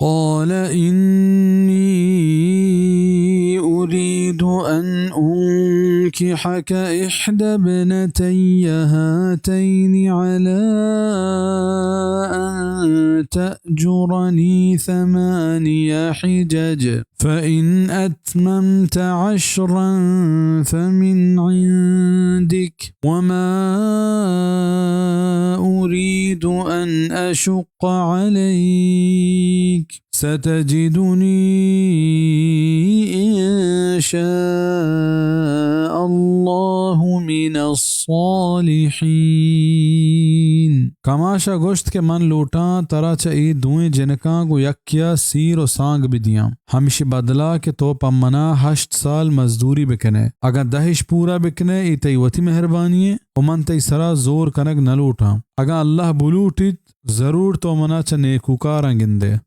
قال إني أريد أن أنكحك إحدى ابنتي هاتين على أن تأجرني 8 حجج فإن أتممت 10 فمن عندك وما أريد أن أشق عليك ستجدني إن شاء الله من الصالحين. कमाशा गोश्त के मन लूटा तरा चा दुए जिनका गो यकिया सीर और सांग भी दिया हमिश बदला के तो पम्मना 8 साल मजदूरी बिकने अगर दहिश पूरा बिकने इतई वती मेहरबानी उमन तई सरा जोर कनक न लूटा अगर अल्लाह बुलूटी जरूर तो मना चा नेकूकार गिंदे।